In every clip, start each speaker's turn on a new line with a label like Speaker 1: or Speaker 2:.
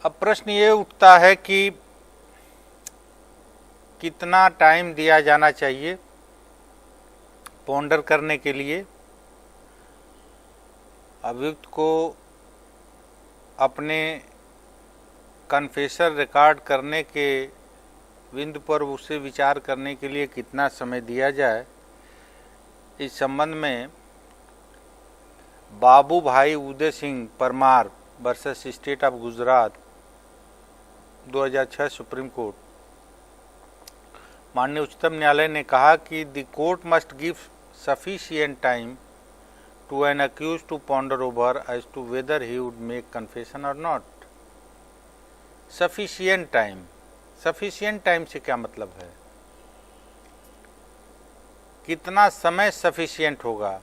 Speaker 1: अब प्रश्न ये उठता है कि कितना टाइम दिया जाना चाहिए पॉन्डर करने के लिए। अभियुक्त को अपने कन्फेसर रिकॉर्ड करने के बिंदु पर उसे विचार करने के लिए कितना समय दिया जाए, इस संबंध में Babu Bhai Uday Singh Parmar versus state of Gujarat 2006 supreme court, माननीय उच्चतम न्यायालय ने कहा कि the court must give sufficient time to an accused to ponder over as to whether he would make confession और नॉट। सफिशिएंट टाइम से क्या मतलब है? कितना समय सफिशिएंट होगा,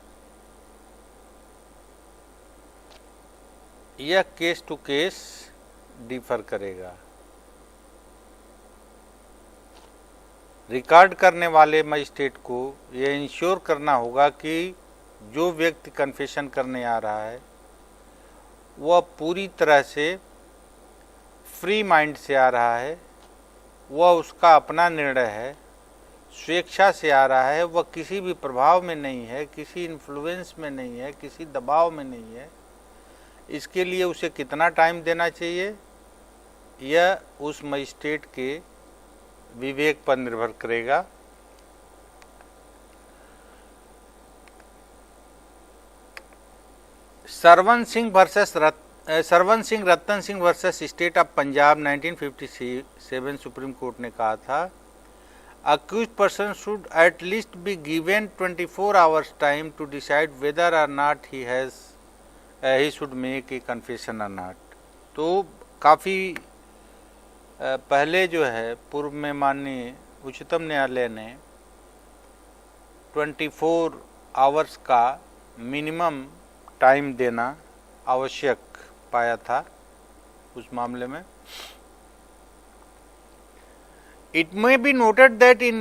Speaker 1: यह केस टू केस डिफर करेगा। रिकॉर्ड करने वाले मजिस्ट्रेट को यह इंश्योर करना होगा कि जो व्यक्ति कन्फेशन करने आ रहा है वह पूरी तरह से फ्री माइंड से आ रहा है, वह उसका अपना निर्णय है, स्वेच्छा से आ रहा है, वह किसी भी प्रभाव में नहीं है, किसी इन्फ्लुएंस में नहीं है, किसी दबाव में नहीं है। इसके लिए उसे कितना टाइम देना चाहिए, यह उस मजिस्ट्रेट के विवेक पर निर्भर करेगा। Sarwan Singh Ratan Singh versus state of Punjab 1957 supreme court ने कहा था, accused person should at least be given 24 hours time to decide whether और not he should make a confession और नॉट। तो काफ़ी पहले जो है पूर्व में माननीय उच्चतम न्यायालय ने 24 आवर्स का मिनिमम टाइम देना आवश्यक पाया था उस मामले में। It may be noted that in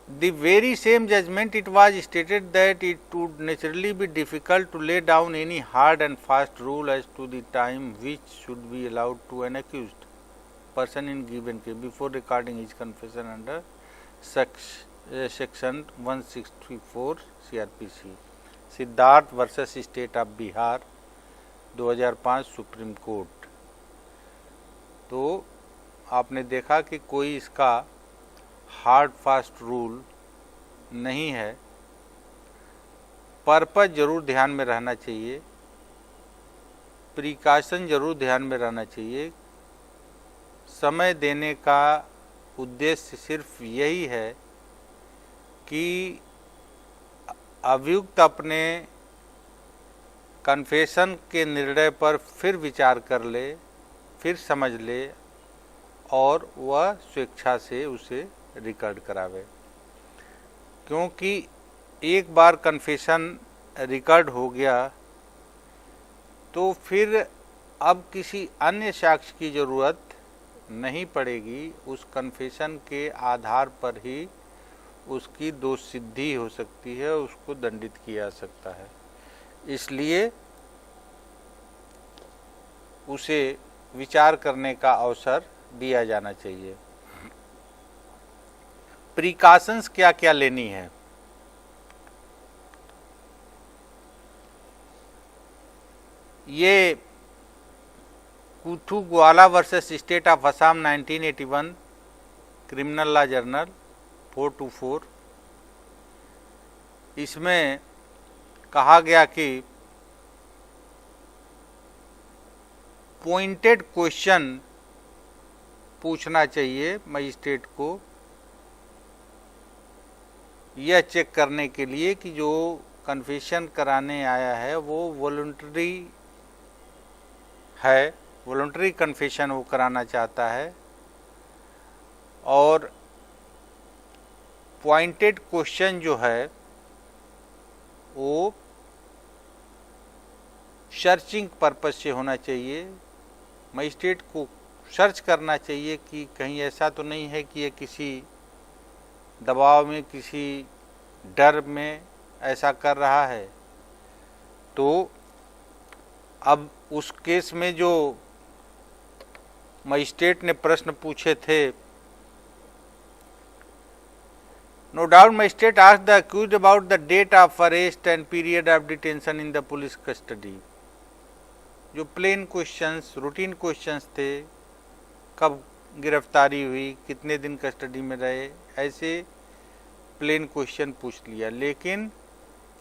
Speaker 1: the very same judgment it was stated that it would naturally be difficult to lay down any hard and fast rule as to the time which should be allowed to an accused person in given case before recording his confession under section 164 CRPC। Siddharth versus state of Bihar 2005 supreme court. तो आपने देखा कि कोई इसका hard fast rule नहीं है, purpose जरूर ध्यान में रहना चाहिए, प्रिकॉशन जरूर ध्यान में रहना चाहिए। समय देने का उद्देश्य सिर्फ यही है कि अभियुक्त अपने कन्फेशन के निर्णय पर फिर विचार कर ले, फिर समझ ले और वह स्वेच्छा से उसे रिकॉर्ड करावे। क्योंकि एक बार कन्फेशन रिकॉर्ड हो गया तो फिर अब किसी अन्य साक्ष्य की ज़रूरत नहीं पड़ेगी, उस कन्फेशन के आधार पर ही उसकी दोष सिद्धि हो सकती है, उसको दंडित किया जा सकता है। इसलिए उसे विचार करने का अवसर दिया जाना चाहिए। प्रिकॉशंस क्या क्या लेनी है? ये Kuthu Gwala versus state of Assam 1981 criminal law journal 424, इसमें कहा गया कि पॉइंटेड क्वेश्चन पूछना चाहिए मजिस्ट्रेट को, यह चेक करने के लिए कि जो कन्फेशन कराने आया है वो वॉलंटरी है, वॉलंटरी कन्फेशन वो कराना चाहता है। और पॉइंटेड क्वेश्चन जो है वो सर्चिंग पर्पस से होना चाहिए। मजिस्ट्रेट को सर्च करना चाहिए कि कहीं ऐसा तो नहीं है कि ये किसी दबाव में, किसी डर में ऐसा कर रहा है। तो अब उस केस में जो मजिस्ट्रेट ने प्रश्न पूछे थे। No doubt magistrate asked the accused about the date of arrest and period of detention in the police custody. जो प्लेन क्वेश्चंस, रूटीन क्वेश्चंस थे, कब गिरफ्तारी हुई, कितने दिन कस्टडी में रहे, ऐसे प्लेन क्वेश्चन पूछ लिया, लेकिन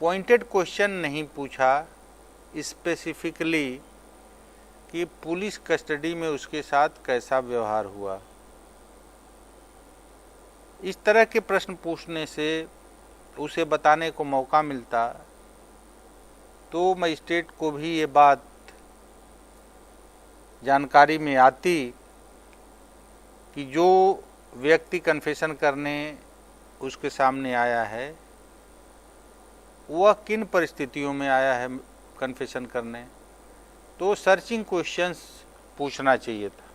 Speaker 1: पॉइंटेड क्वेश्चन नहीं पूछा स्पेसिफिकली कि पुलिस कस्टडी में उसके साथ कैसा व्यवहार हुआ। इस तरह के प्रश्न पूछने से उसे बताने को मौका मिलता तो मजिस्ट्रेट को भी ये बात जानकारी में आती कि जो व्यक्ति कन्फेशन करने उसके सामने आया है वह किन परिस्थितियों में आया है कन्फेशन करने, तो सर्चिंग क्वेश्चंस पूछना चाहिए था।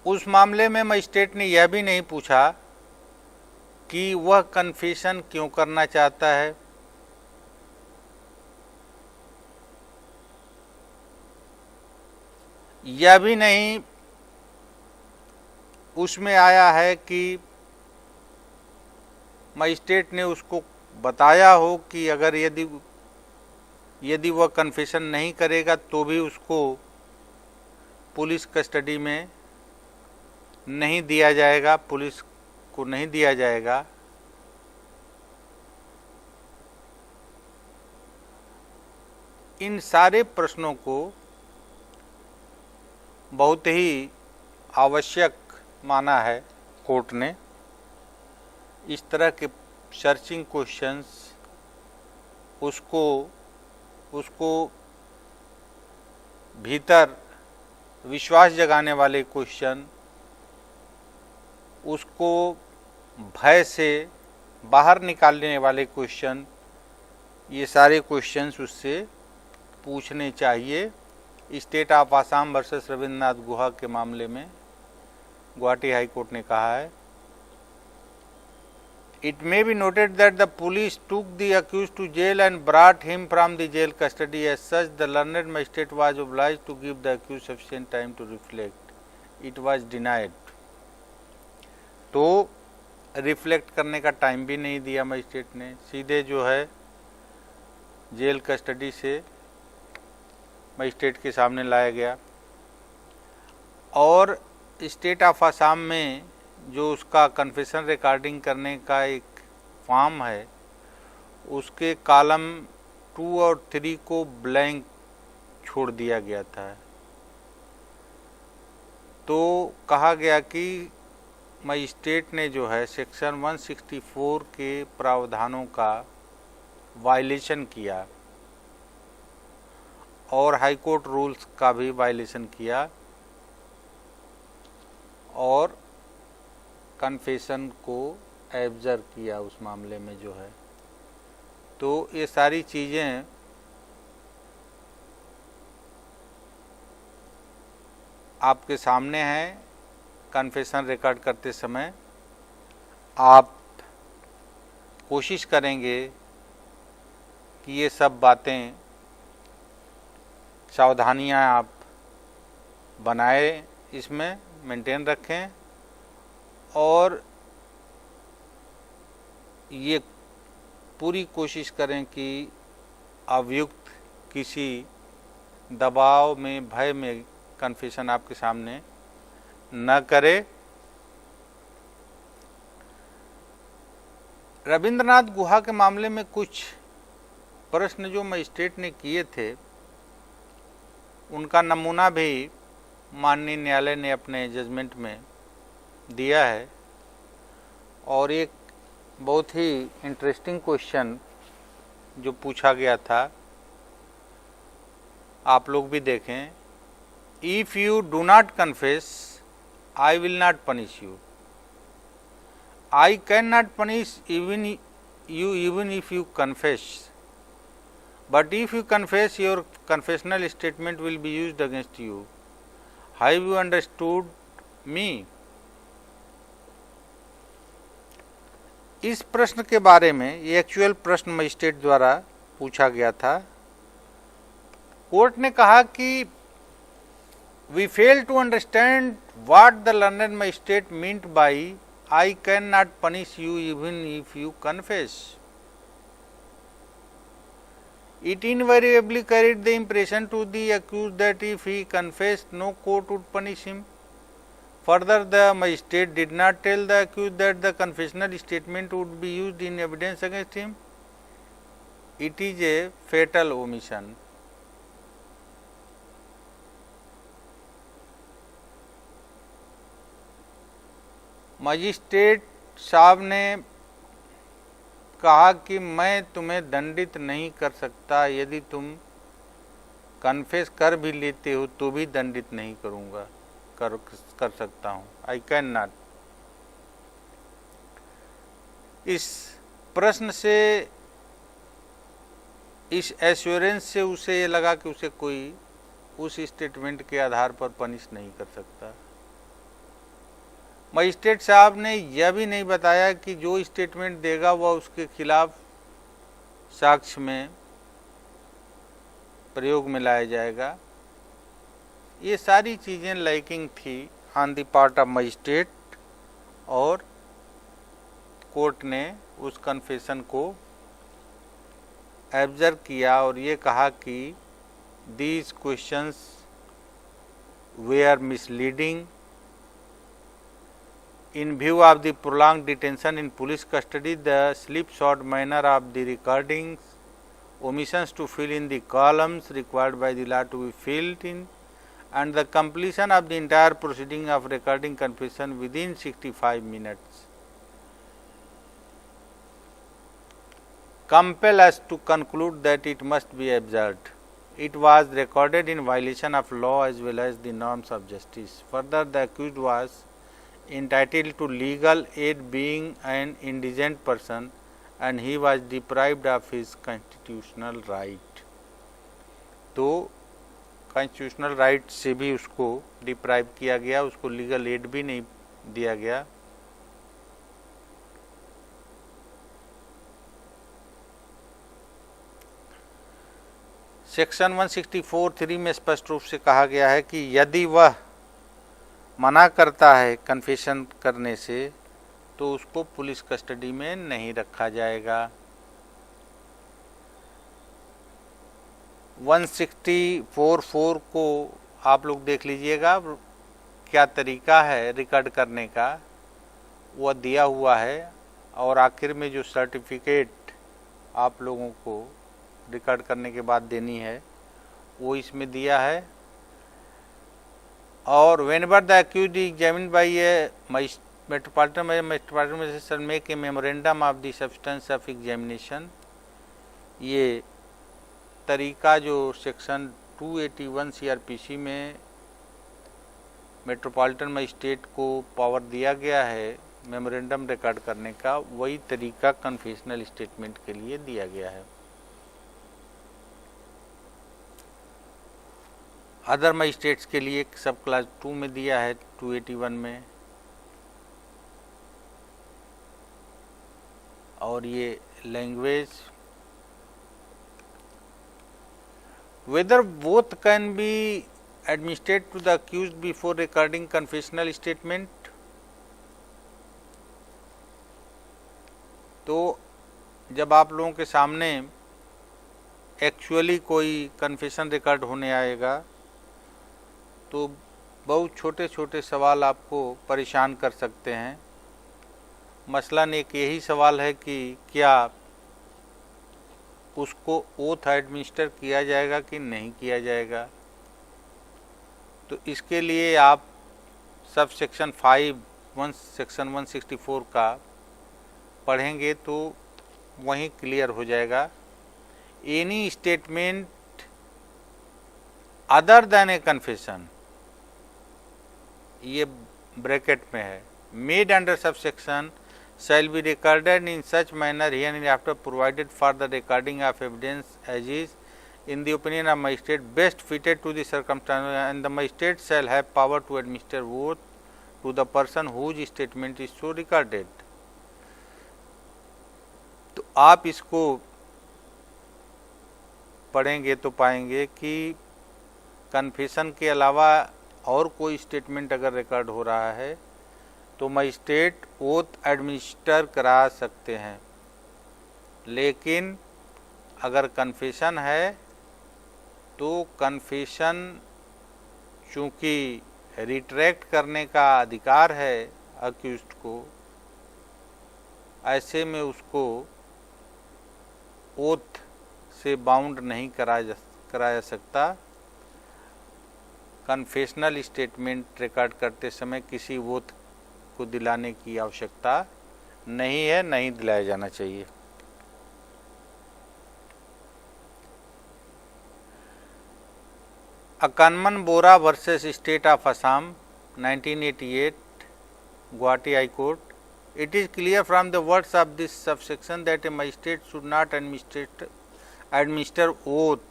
Speaker 1: उस मामले में मजिस्ट्रेट ने यह भी नहीं पूछा कि वह कन्फेशन क्यों करना चाहता है, यह भी नहीं उसमें आया है कि मजिस्ट्रेट ने उसको बताया हो कि अगर यदि वह कन्फेशन नहीं करेगा तो भी उसको पुलिस कस्टडी में नहीं दिया जाएगा, पुलिस को नहीं दिया जाएगा। इन सारे प्रश्नों को बहुत ही आवश्यक माना है कोर्ट ने। इस तरह के सर्चिंग क्वेश्चंस उसको भीतर विश्वास जगाने वाले क्वेश्चन, उसको भय से बाहर निकालने वाले क्वेश्चन, ये सारे क्वेश्चंस उससे पूछने चाहिए। State of Assam versus Rabindranath Guha के मामले में गुवाहाटी हाई कोर्ट ने कहा है, It may be noted that the police took the accused to jail and brought him from the jail custody. As such, the learned magistrate was obliged to give the accused sufficient time to reflect. It was denied. तो reflect करने का time भी नहीं दिया magistrate ने, सीधे जो है जेल कस्टडी से मजिस्ट्रेट के सामने लाया गया। और स्टेट ऑफ आसाम में जो उसका कन्फेशन रिकॉर्डिंग करने का एक फॉर्म है, उसके कॉलम 2 और 3 को ब्लैंक छोड़ दिया गया था। तो कहा गया कि मजिस्ट्रेट ने जो है सेक्शन 164 के प्रावधानों का वायलेशन किया और हाई कोर्ट रूल्स का भी वायलेशन किया और कन्फेशन को एब्जर्व किया उस मामले में जो है। तो ये सारी चीज़ें आपके सामने हैं। कन्फेशन रिकॉर्ड करते समय आप कोशिश करेंगे कि ये सब बातें, सावधानियां आप बनाए, इसमें मेंटेन रखें और ये पूरी कोशिश करें कि अभियुक्त किसी दबाव में, भय में कन्फेशन आपके सामने न करे। रविंद्रनाथ गुहा के मामले में कुछ प्रश्न जो मजिस्ट्रेट ने किए थे, उनका नमूना भी माननीय न्यायालय ने अपने जजमेंट में दिया है। और एक बहुत ही इंटरेस्टिंग क्वेश्चन जो पूछा गया था, आप लोग भी देखें। If you do not confess, I will not punish you. I cannot punish even if you confess. But if you confess, your confessional statement will be used against you. Have you understood me? इस प्रश्न के बारे में, ये actual प्रश्न magistrate द्वारा पूछा गया था। कोर्ट ने कहा कि we fail to understand what the learned magistrate meant by I can not punish you even if you confess. It invariably carried the impression to the accused that if he confessed, no court would punish him. Further, the magistrate did not tell the accused that the confessional statement would be used in evidence against him. It is a fatal omission. Magistrate साहब ने कहा कि मैं तुम्हें दंडित नहीं कर सकता, यदि तुम कन्फेस कर भी लेते हो तो भी दंडित नहीं करूंगा, कर सकता हूं। आई कैन नॉट। इस प्रश्न से, इस एश्योरेंस से उसे ये लगा कि उसे कोई उस स्टेटमेंट के आधार पर पनिश नहीं कर सकता। मजिस्ट्रेट साहब ने यह भी नहीं बताया कि जो स्टेटमेंट देगा वह उसके खिलाफ साक्ष्य में प्रयोग में लाया जाएगा। ये सारी चीज़ें लैकिंग थी on the part of magistrate, और कोर्ट ने उस कन्फेशन को ऑब्जर्व किया और ये कहा कि these questions were misleading in view of the prolonged detention in police custody, the slipshod manner of the recordings, omissions to fill in the columns required by the law to be filled in, and the completion of the entire proceeding of recording confession within 65 minutes compel us to conclude that it must be observed. It was recorded in violation of law as well as the norms of justice. Further, the accused was entitled to legal aid being an indigent person and he was deprived of his constitutional right. तो constitutional right से भी उसको deprive किया गया, उसको legal aid भी नहीं दिया गया। सेक्शन 164(3) में स्पष्ट रूप से कहा गया है कि यदि वह मना करता है कन्फेशन करने से तो उसको पुलिस कस्टडी में नहीं रखा जाएगा। 164(4) को आप लोग देख लीजिएगा, क्या तरीका है रिकॉर्ड करने का वह दिया हुआ है, और आखिर में जो सर्टिफिकेट आप लोगों को रिकॉर्ड करने के बाद देनी है वो इसमें दिया है। और whenever the accused is examined by a metropolitan magistrate make a memorandum of the substance of examination, ये तरीका जो सेक्शन 281 CRPC में मेट्रोपॉलिटन मजिस्ट्रेट को पावर दिया गया है मेमोरेंडम रिकॉर्ड करने का, वही तरीका कन्फेशनल स्टेटमेंट के लिए दिया गया है। अदर मजिस्ट्रेट्स के लिए सब क्लास 2 में दिया है 281 में, और ये language whether both can be administered to the accused before recording confessional statement। तो जब आप लोगों के सामने एक्चुअली कोई कन्फेशन रिकॉर्ड होने आएगा तो बहुत छोटे छोटे सवाल आपको परेशान कर सकते हैं। मसलन एक यही सवाल है कि क्या उसको ओथ एडमिनिस्टर किया जाएगा कि नहीं किया जाएगा। तो इसके लिए आप सब सेक्शन 5 सेक्शन 164 का पढ़ेंगे तो वहीं क्लियर हो जाएगा। एनी स्टेटमेंट अदर देन ए कन्फेशन, ये ब्रैकेट में है, made under sub section shall be recorded in such manner hereinafter provided for the recording of evidence as is in the opinion of magistrate best fitted to the circumstances, and the magistrate shall have power to administer oath to the person whose statement is so recorded। तो आप इसको पढ़ेंगे तो पाएंगे कि confession के अलावा और कोई स्टेटमेंट अगर रिकॉर्ड हो रहा है तो मजिस्ट्रेट ओथ एडमिनिस्टर करा सकते हैं, लेकिन अगर कन्फेशन है तो कन्फेशन चूँकि रिट्रैक्ट करने का अधिकार है अक्यूज्ड को, ऐसे में उसको ओथ से बाउंड नहीं कराया सकता। कन्फेशनल स्टेटमेंट रिकॉर्ड करते समय किसी ओथ को दिलाने की आवश्यकता नहीं है, नहीं दिलाया जाना चाहिए। Akanman Bora versus state of Assam 1988 Guwahati high court. It is clear from the words of this subsection that a magistrate should not administer oath,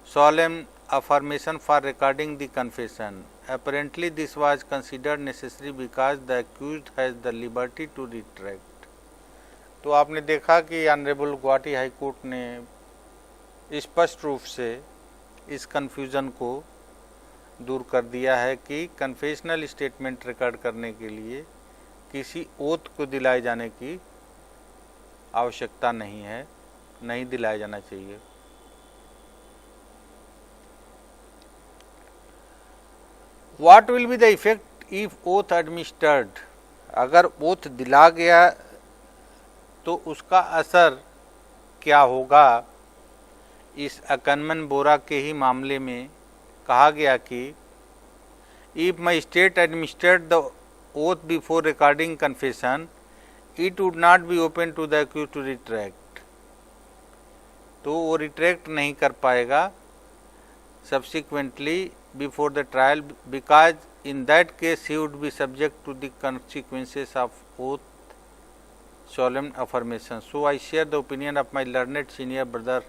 Speaker 1: solemn affirmation for recording the confession. Apparently, this was considered necessary because the accused has the liberty to retract. तो आपने देखा कि honourable Guwahati high court ने स्पष्ट रूप से इस confusion को दूर कर दिया है कि कन्फेशनल स्टेटमेंट रिकॉर्ड करने के लिए किसी ओथ को दिलाए जाने की आवश्यकता नहीं है, नहीं दिलाया जाना चाहिए। What will be the effect if oath administered? अगर ओथ दिला गया तो उसका असर क्या होगा? इस अकानमन बोरा के ही मामले में कहा गया कि if magistrate administered the oath before recording confession, it would not be open to the accused to retract. तो वो रिट्रैक्ट नहीं कर पाएगा subsequently before the trial, because in that case he would be subject to the consequences of oath solemn affirmation. So I share the opinion of my learned senior brother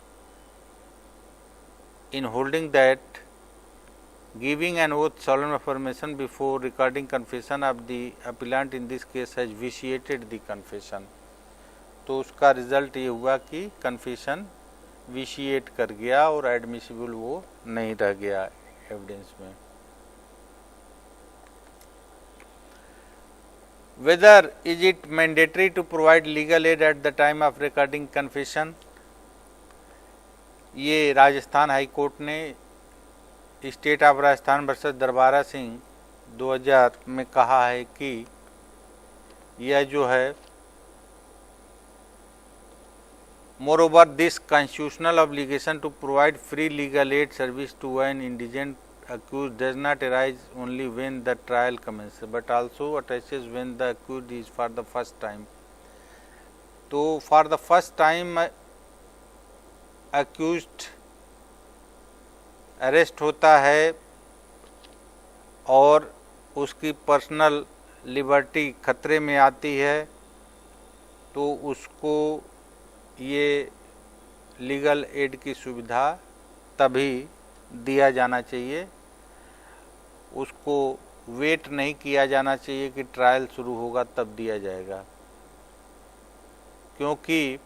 Speaker 1: in holding that giving an oath solemn affirmation before recording confession of the appellant in this case has vitiated the confession. तो उसका result ये हुआ कि confession vitiate कर गया और admissible वो नहीं रह गया एविडेंस में। Whether is it mandatory to provide legal aid at the time of recording confession? ये राजस्थान हाई कोर्ट ने स्टेट ऑफ राजस्थान वर्सेस दरबारा सिंह 2000 में कहा है कि यह जो है moreover this constitutional obligation to provide free legal aid service to an indigent accused does not arise only when the trial commences but also attaches when the accused is for the first time. तो for the first time accused arrest होता है और उसकी personal liberty खतरे में आती है, तो उसको ये लीगल एड की सुविधा तभी दिया जाना चाहिए। उसको वेट नहीं किया जाना चाहिए कि ट्रायल शुरू होगा तब दिया जाएगा, क्योंकि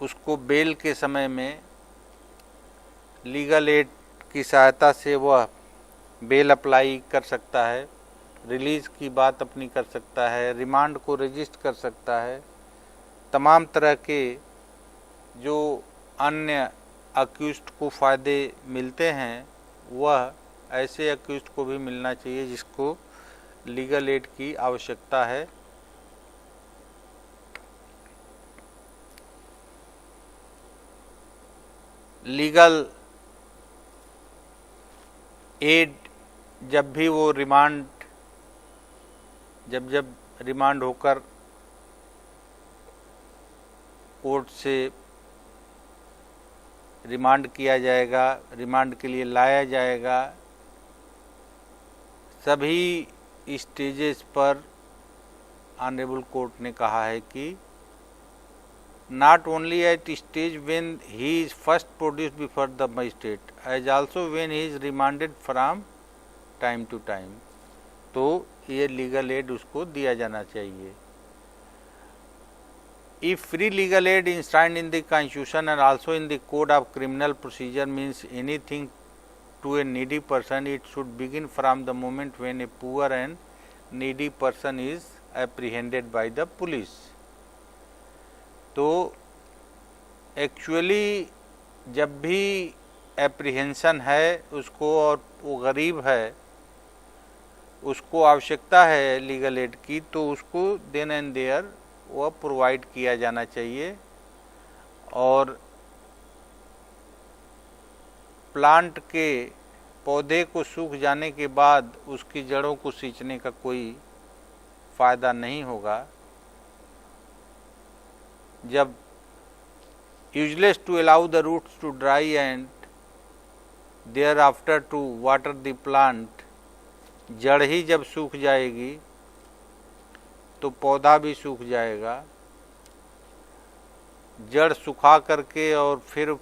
Speaker 1: उसको बेल के समय में लीगल एड की सहायता से वह बेल अप्लाई कर सकता है, रिलीज़ की बात अपनी कर सकता है, रिमांड को रजिस्ट कर सकता है। तमाम तरह के जो अन्य अक्यूज्ड को फ़ायदे मिलते हैं वह ऐसे अक्यूज्ड को भी मिलना चाहिए जिसको लीगल एड की आवश्यकता है। लीगल एड जब भी वो जब रिमांड होकर कोर्ट से रिमांड किया जाएगा, रिमांड के लिए लाया जाएगा, सभी स्टेजेस पर ऑनरेबल कोर्ट ने कहा है कि not only at stage when he is first produced before the magistrate, as also when he is remanded from time to time. तो ये लीगल एड उसको दिया जाना चाहिए। If free legal aid enshrined in the Constitution and also in the Code of Criminal Procedure means anything to a needy person, it should begin from the moment when a poor and needy person is apprehended by the police। तो actually जब भी apprehension है उसको और वो गरीब है, उसको आवश्यकता है लीगल एड की, तो उसको देन एंड देयर वह प्रोवाइड किया जाना चाहिए। और प्लांट के पौधे को सूख जाने के बाद उसकी जड़ों को सींचने का कोई फ़ायदा नहीं होगा। जब useless to allow the roots to dry and thereafter to water the plant, जड़ ही जब सूख जाएगी तो पौधा भी सूख जाएगा। जड़ सुखा करके और फिर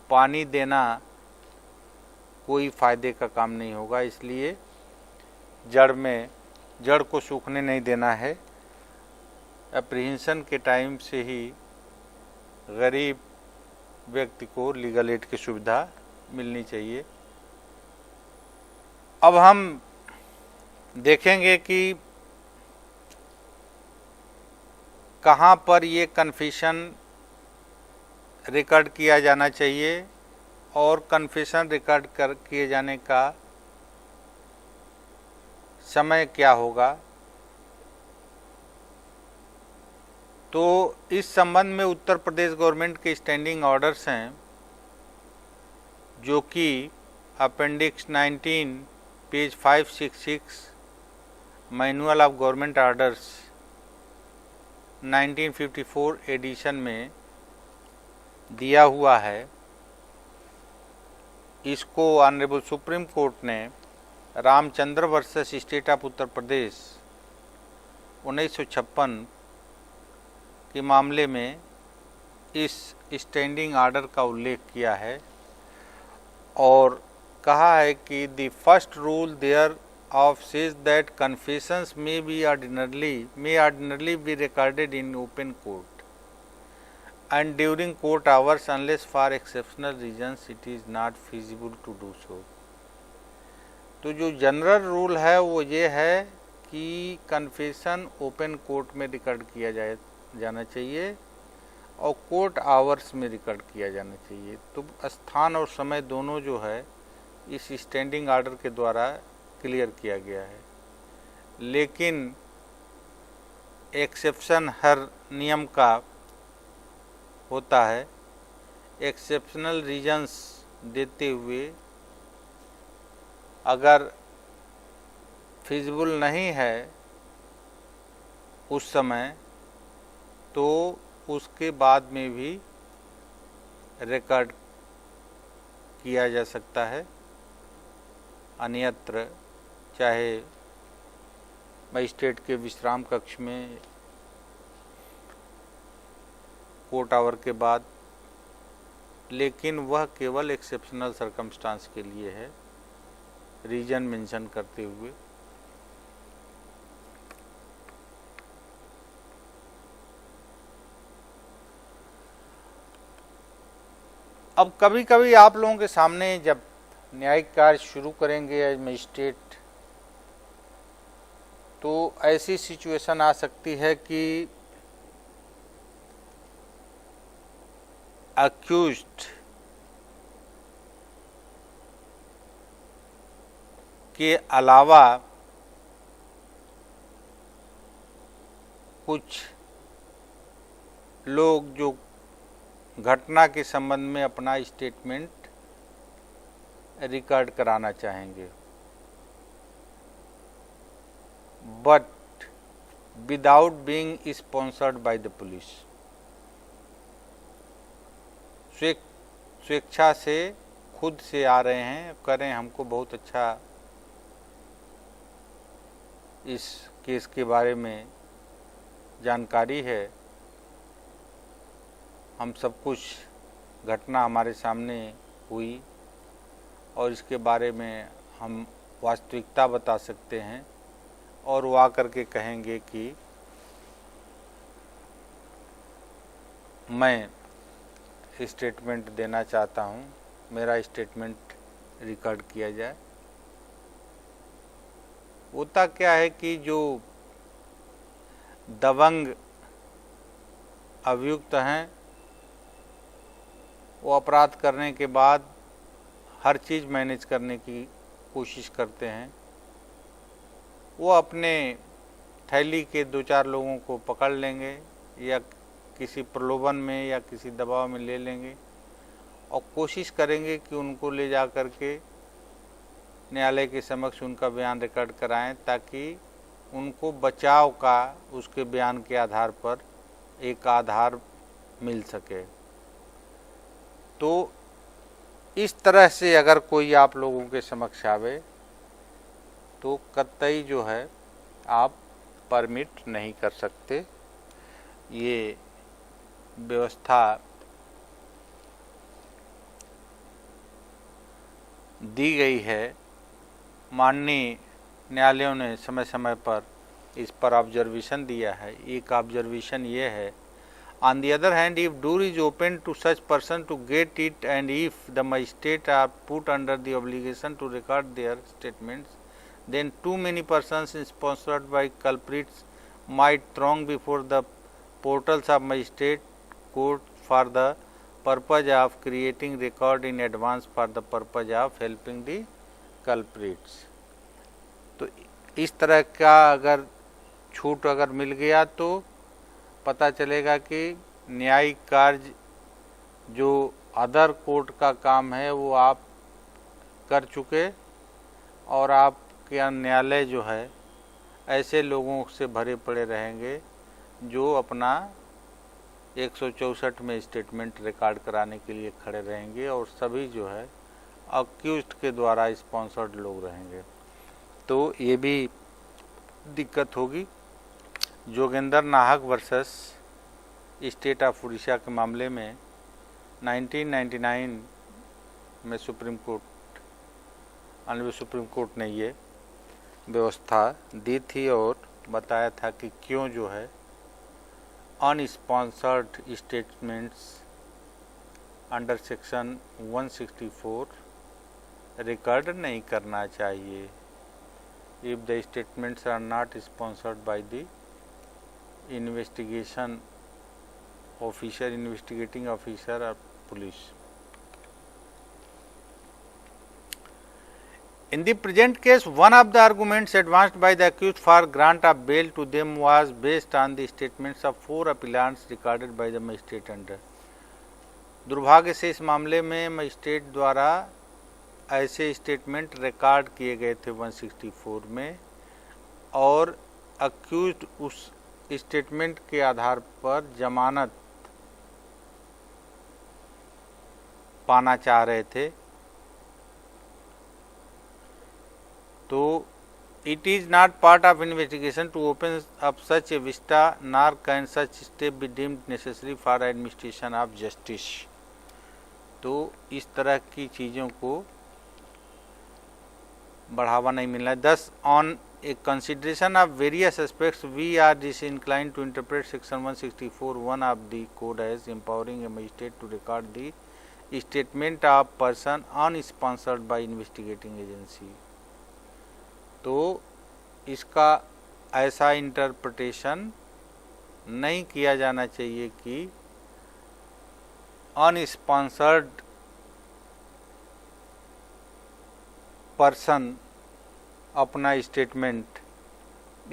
Speaker 1: पानी देना कोई फ़ायदे का काम नहीं होगा, इसलिए जड़ को सूखने नहीं देना है। एप्रीहेंशन के टाइम से ही गरीब व्यक्ति को लीगल एड की सुविधा मिलनी चाहिए। अब हम देखेंगे कि कहाँ पर ये कन्फेशन रिकॉर्ड किया जाना चाहिए और कन्फेशन रिकॉर्ड किए जाने का समय क्या होगा। तो इस संबंध में उत्तर प्रदेश गवर्नमेंट के स्टैंडिंग ऑर्डर्स हैं, जो कि appendix 19 page 566 manual of government orders 1954 edition में दिया हुआ है। इसको ऑनरेबल सुप्रीम कोर्ट ने Ramchandra versus state of Uttar Pradesh 1956 के मामले में इस स्टैंडिंग ऑर्डर का उल्लेख किया है और कहा है कि the first rule there of says that confessions may ordinarily be recorded in open court and during court hours unless for exceptional reasons it is not feasible to do so। तो जो जनरल रूल है वो ये है कि confession open court में record किया जाना चाहिए और कोर्ट आवर्स में रिकॉर्ड किया जाना चाहिए। तो स्थान और समय दोनों जो है इस स्टैंडिंग ऑर्डर के द्वारा क्लियर किया गया है। लेकिन एक्सेप्शन हर नियम का होता है। एक्सेप्शनल रीजंस देते हुए अगर फिजिबल नहीं है उस समय, तो उसके बाद में भी रिकॉर्ड किया जा सकता है। अन्यत्र चाहे मजिस्ट्रेट के विश्राम कक्ष में कोर्ट आवर के बाद, लेकिन वह केवल एक्सेप्शनल सर्कमस्टांस के लिए है, रीजन मेंशन करते हुए। अब कभी कभी आप लोगों के सामने जब न्यायिक कार्य शुरू करेंगे एज मजिस्ट्रेट, तो ऐसी सिचुएशन आ सकती है कि अक्यूज्ड के अलावा कुछ लोग जो घटना के संबंध में अपना स्टेटमेंट रिकॉर्ड कराना चाहेंगे, but without being sponsored by the police. स्वेच्छा से खुद से आ रहे हैं, करें, हमको बहुत अच्छा इस केस के बारे में जानकारी है, हम सब कुछ घटना हमारे सामने हुई और इसके बारे में हम वास्तविकता बता सकते हैं, और वो आकर के कहेंगे कि मैं स्टेटमेंट देना चाहता हूँ, मेरा स्टेटमेंट रिकॉर्ड किया जाए। होता क्या है कि जो दबंग अभियुक्त हैं वो अपराध करने के बाद हर चीज़ मैनेज करने की कोशिश करते हैं। वो अपने थैली के 2-4 लोगों को पकड़ लेंगे या किसी प्रलोभन में या किसी दबाव में ले लेंगे और कोशिश करेंगे कि उनको ले जा कर के न्यायालय के समक्ष उनका बयान रिकॉर्ड कराएं, ताकि उनको बचाव का उसके बयान के आधार पर एक आधार मिल सके। तो इस तरह से अगर कोई आप लोगों के समक्ष आवे तो कतई जो है आप परमिट नहीं कर सकते। ये व्यवस्था दी गई है। माननीय न्यायालयों ने समय समय पर इस पर ऑब्जर्वेशन दिया है। एक ऑब्जर्वेशन ये है, on the other hand, if door is open to such person to get it, and if the magistrate are put under the obligation to record their statements, then too many persons sponsored by culprits might throng before the portals of magistrate court for the purpose of creating record in advance for the purpose of helping the culprits। तो इस तरह का अगर छूट अगर मिल गया तो पता चलेगा कि न्यायिक कार्य जो अदर कोर्ट का काम है वो आप कर चुके और आपके न्यायालय जो है ऐसे लोगों से भरे पड़े रहेंगे जो अपना 164 में स्टेटमेंट रिकॉर्ड कराने के लिए खड़े रहेंगे और सभी जो है अक्यूज्ड के द्वारा स्पॉन्सर्ड लोग रहेंगे। तो ये भी दिक्कत होगी। जोगेंद्र नाहक वर्सेस स्टेट ऑफ उड़ीसा के मामले में 1999 में सुप्रीम कोर्ट ने ये व्यवस्था दी थी और बताया था कि क्यों जो है अनस्पॉन्सर्ड स्टेटमेंट्स अंडर सेक्शन 164 रिकॉर्ड नहीं करना चाहिए। if the statements are not sponsored by the investigating officer or police। In the present case, one of the arguments advanced by the accused for grant of bail to them was based on the statements of 4 appellants recorded by the magistrate under। दुर्भाग्य से इस मामले में magistrate द्वारा ऐसे statement record किए गए थे 164 में और अक्यूज्ड उस स्टेटमेंट के आधार पर जमानत पाना चाह रहे थे। तो it is not part of investigation to open up such a vista nor can such step be deemed necessary for administration of justice. तो इस तरह की चीज़ों को बढ़ावा नहीं मिलना है। Thus on a consideration of various aspects we are disinclined to interpret section 164(1) of the code as empowering a magistrate to record the statement of person unsponsored by investigating agency. तो इसका ऐसा इंटरप्रिटेशन नहीं किया जाना चाहिए कि unsponsored person अपना statement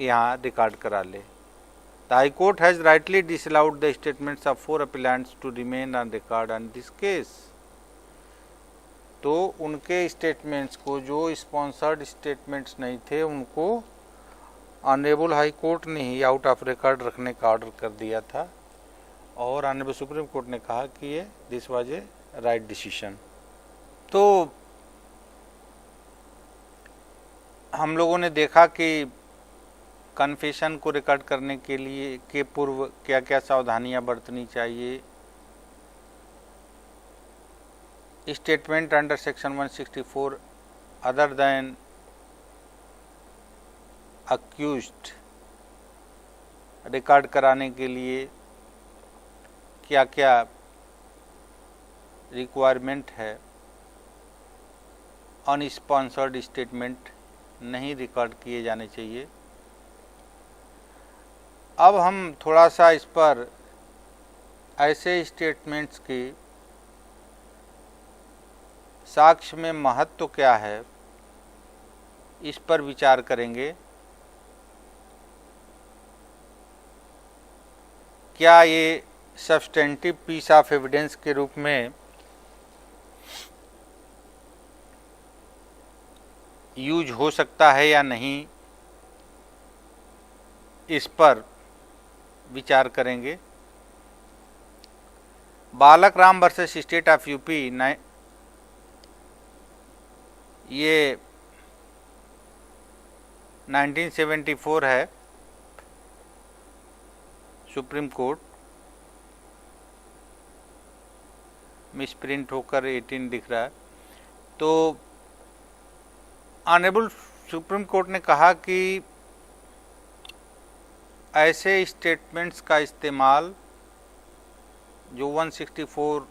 Speaker 1: यहाँ रिकॉर्ड करा ले। The high court has rightly disallowed the statements of 4 appellants to remain on record on this case. तो उनके स्टेटमेंट्स को जो स्पॉन्सर्ड स्टेटमेंट्स नहीं थे उनको ऑनरेबल हाई कोर्ट ने ही आउट ऑफ रिकॉर्ड रखने का ऑर्डर कर दिया था और ऑनरेबल सुप्रीम कोर्ट ने कहा कि ये this was a right decision. तो हम लोगों ने देखा कि कन्फेशन को रिकॉर्ड करने के लिए के पूर्व क्या क्या सावधानियां बरतनी चाहिए। Statement under section 164 other than accused record कराने के लिए क्या क्या रिक्वायरमेंट है, अनस्पॉन्सर्ड स्टेटमेंट नहीं रिकॉर्ड किए जाने चाहिए। अब हम थोड़ा सा इस पर ऐसे स्टेटमेंट्स की साक्ष्य में महत्व क्या है, इस पर विचार करेंगे। क्या ये सब्सटेंटिव पीस ऑफ एविडेंस के रूप में यूज हो सकता है या नहीं, इस पर विचार करेंगे। बालक Ram versus state of UP ये 1974 है, सुप्रीम कोर्ट, मिसप्रिंट होकर 18 दिख रहा है। तो ऑनरेबल सुप्रीम कोर्ट ने कहा कि ऐसे स्टेटमेंट्स का इस्तेमाल जो 164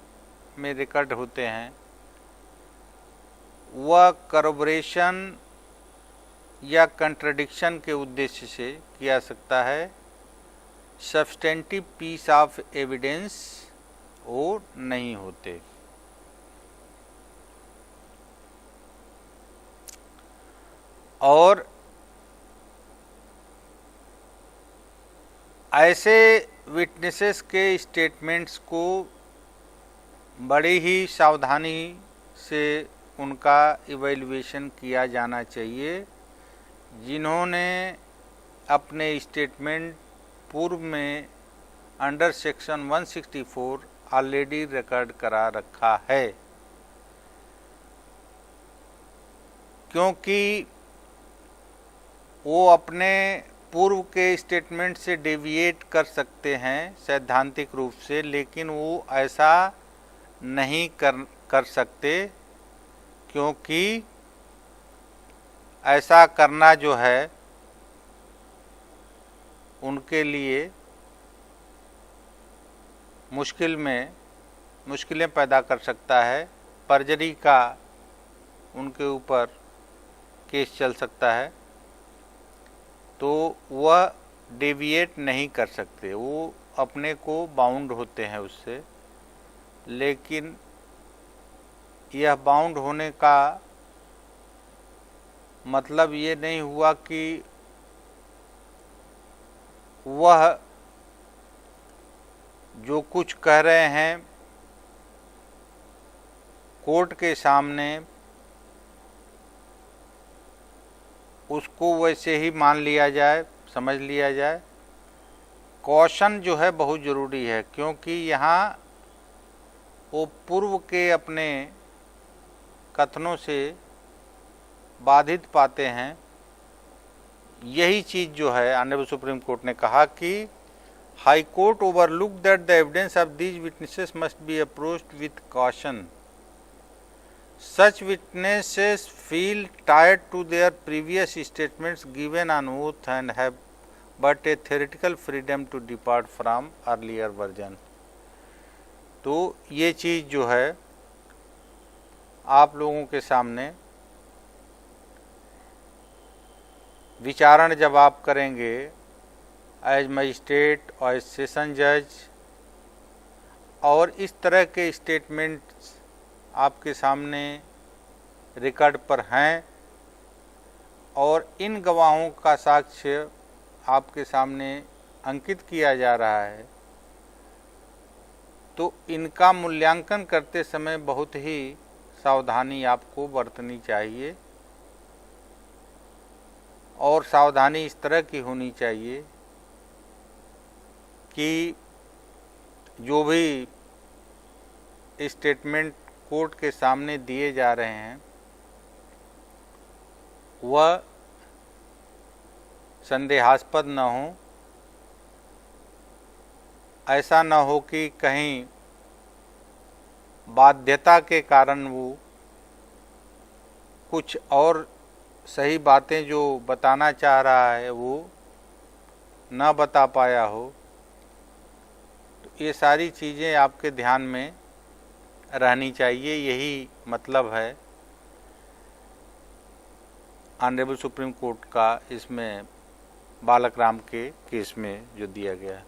Speaker 1: में रिकॉर्ड होते हैं वह करबोरेशन या कंट्रडिक्शन के उद्देश्य से किया सकता है, सब्सटेंटिव पीस ऑफ एविडेंस वो नहीं होते। और ऐसे विटनेसेस के स्टेटमेंट्स को बड़ी ही सावधानी से उनका इवैल्यूएशन किया जाना चाहिए, जिन्होंने अपने स्टेटमेंट पूर्व में अंडर सेक्शन 164 ऑलरेडी रिकॉर्ड करा रखा है। क्योंकि वो अपने पूर्व के स्टेटमेंट से डेविएट कर सकते हैं सैद्धांतिक रूप से, लेकिन वो ऐसा नहीं कर सकते, क्योंकि ऐसा करना जो है उनके लिए मुश्किलें पैदा कर सकता है। परजरी का उनके ऊपर केस चल सकता है, तो वह डेविएट नहीं कर सकते, वो अपने को बाउंड होते हैं उससे। लेकिन यह बाउंड होने का मतलब ये नहीं हुआ कि वह जो कुछ कह रहे हैं कोर्ट के सामने उसको वैसे ही मान लिया जाए, समझ लिया जाए। कॉशन जो है बहुत ज़रूरी है, क्योंकि यहाँ वो पूर्व के अपने कथनों से बाधित पाते हैं। यही चीज़ जो है ऑनरेबल सुप्रीम कोर्ट ने कहा कि high court overlook that the evidence of these witnesses must be approached with caution. Such witnesses feel tied to their previous statements given on oath and have but a theoretical freedom to depart from earlier version। तो ये चीज़ जो है आप लोगों के सामने विचारण जब आप करेंगे एज मजिस्ट्रेट और एज सेशन जज, और इस तरह के स्टेटमेंट्स आपके सामने रिकॉर्ड पर हैं और इन गवाहों का साक्ष्य आपके सामने अंकित किया जा रहा है, तो इनका मूल्यांकन करते समय बहुत ही सावधानी आपको बरतनी चाहिए। और सावधानी इस तरह की होनी चाहिए कि जो भी स्टेटमेंट कोर्ट के सामने दिए जा रहे हैं वह संदेहास्पद न हो। ऐसा न हो कि कहीं बाध्यता के कारण वो कुछ और सही बातें जो बताना चाह रहा है वो ना बता पाया हो, तो ये सारी चीज़ें आपके ध्यान में रहनी चाहिए। यही मतलब है ऑनरेबल सुप्रीम कोर्ट का इसमें बालक राम के केस में जो दिया गया है।